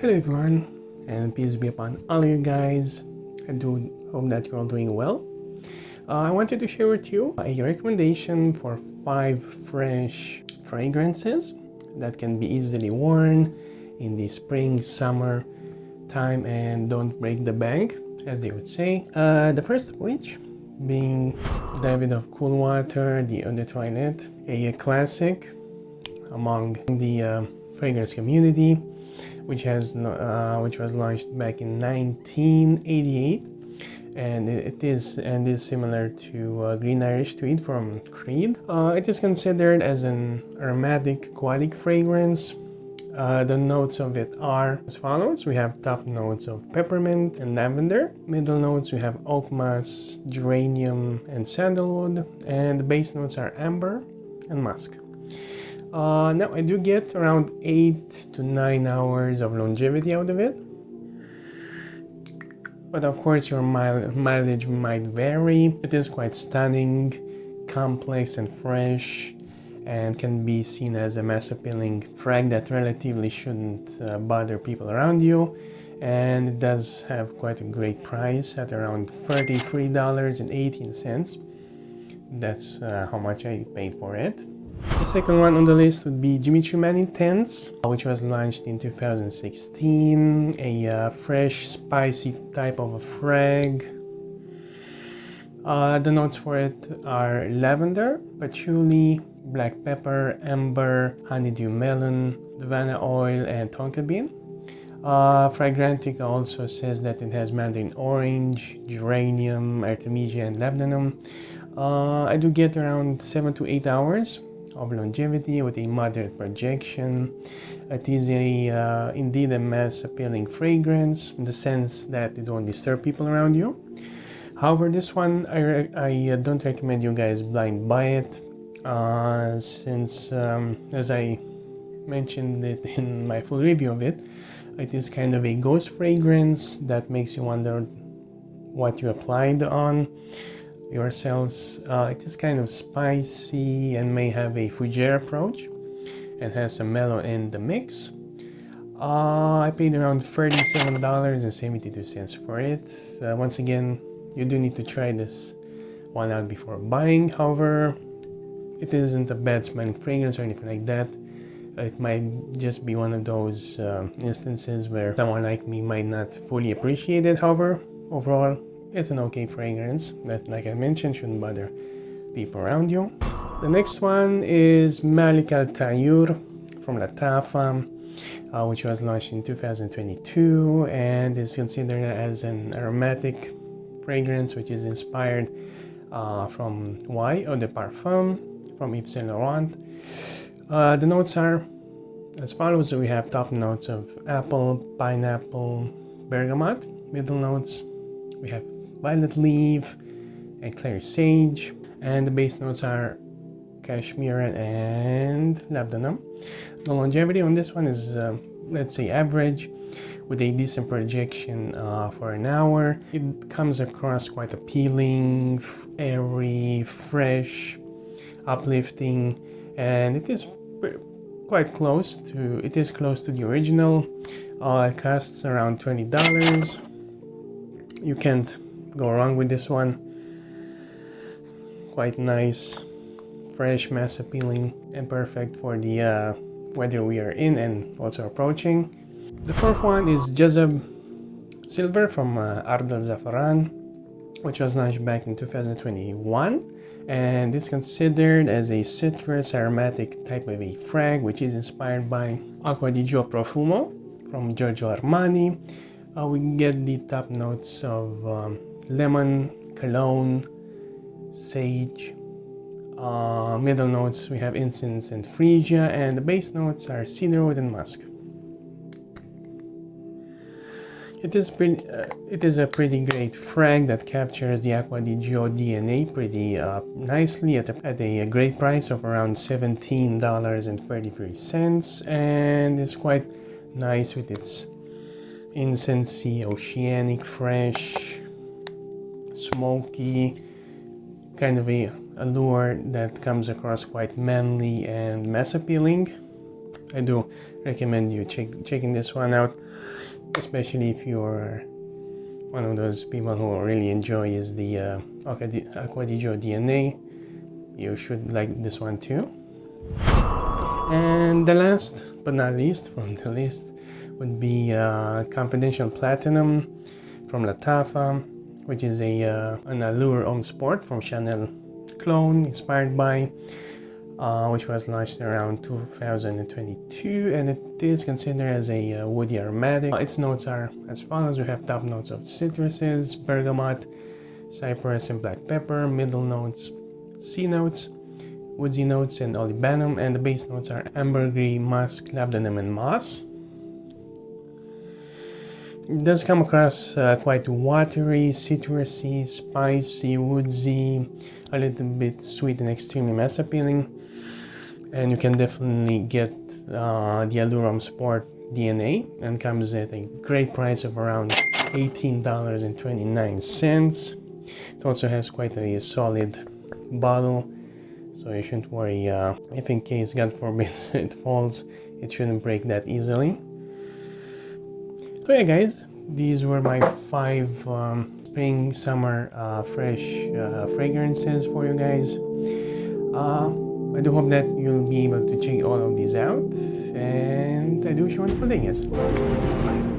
Hello everyone, and peace be upon all you guys. I do hope that you're all doing well. I wanted to share with you a recommendation for 5 fresh fragrances that can be easily worn in the spring, summer time and don't break the bank, as they would say. The first of which being David of Cool Water, the Eau de Toilette, a classic among the fragrance community, which was launched back in 1988, and it is similar to Green Irish Tweed from Creed. It is considered as an aromatic aquatic fragrance. The notes of it are as follows. We have top notes of peppermint and lavender. Middle notes we have oak moss, geranium, and sandalwood. And the base notes are amber and musk. Now I do get around 8 to 9 hours of longevity out of it. But of course your mileage might vary. It is quite stunning, complex and fresh, and can be seen as a mass appealing frag that relatively shouldn't bother people around you. And it does have quite a great price at around $33.18. That's how much I paid for it. The second one on the list would be Jimmy Choo Man Intense, which was launched in 2016. A fresh, spicy type of a frag. The notes for it are lavender, patchouli, black pepper, amber, honeydew melon, Havana oil, and tonka bean. Fragrantica also says that it has mandarin orange, geranium, artemisia, and labdanum. I do get around 7 to 8 hours of longevity with a moderate projection. It is indeed a mass appealing fragrance in the sense that it won't disturb people around you. However, this one I don't recommend you guys blind buy it, since as I mentioned it in my full review of it, it is kind of a ghost fragrance that makes you wonder what you applied on yourselves. It is kind of spicy and may have a fougere approach and has some mellow in the mix. I paid around $37.72 for it. Once again, you do need to try this one out before buying. However, it isn't a bad smelling fragrance or anything like that. It might just be one of those instances where someone like me might not fully appreciate it. However, overall, it's an okay fragrance that, like I mentioned, shouldn't bother people around you. The next one is Malik Al Tayyur from Latafa, which was launched in 2022 and is considered as an aromatic fragrance which is inspired from Y Eau de Parfum from Yves Saint Laurent. The notes are as follows. We have top notes of apple, pineapple, bergamot. Middle notes we have violet leaf and clary sage, and the base notes are cashmere and labdanum. The longevity on this one is let's say average, with a decent projection for an hour. It comes across quite appealing, airy, fresh, uplifting, and it is close to the original. It costs around $20. You can't go wrong with this one. Quite nice, fresh, mass appealing, and perfect for the weather we are in and also approaching. The fourth one is Jazab Silver from Ardal Zafaran, which was launched back in 2021 and is considered as a citrus aromatic type of a frag, which is inspired by Acqua di Gio Profumo from Giorgio Armani. We get the top notes of lemon, cologne, sage. Middle notes we have incense and freesia, and the base notes are cedarwood and musk. It is a pretty great frag that captures the Acqua di Gio DNA pretty nicely at a great price of around $17.33, and it's quite nice with its incensey, oceanic, fresh, smoky, kind of a allure that comes across quite manly and mass appealing. I do recommend you checking this one out, especially if you're one of those people who really enjoy is the Acqua di Gio DNA. You should like this one too. And the last but not least from the list would be Confidential Platinum from Lattafa, which is an Allure Homme Sport from Chanel clone inspired by, which was launched around 2022, and it is considered as a woody aromatic. Its notes are as follows. We have top notes of citruses, bergamot, cypress, and black pepper. Middle notes, C notes, woodsy notes, and olibanum, and the base notes are ambergris, musk, labdanum, and moss. It does come across quite watery, citrusy, spicy, woodsy, a little bit sweet, and extremely mass appealing. And you can definitely get the Allure Homme Sport DNA, and comes at a great price of around $18.29. It also has quite a solid bottle, so you shouldn't worry if in case, God forbid, it falls, it shouldn't break that easily. So yeah guys, these were my 5 spring summer fresh fragrances for you guys. I do hope that you'll be able to check all of these out, and I do wish you a wonderful day, guys. Bye.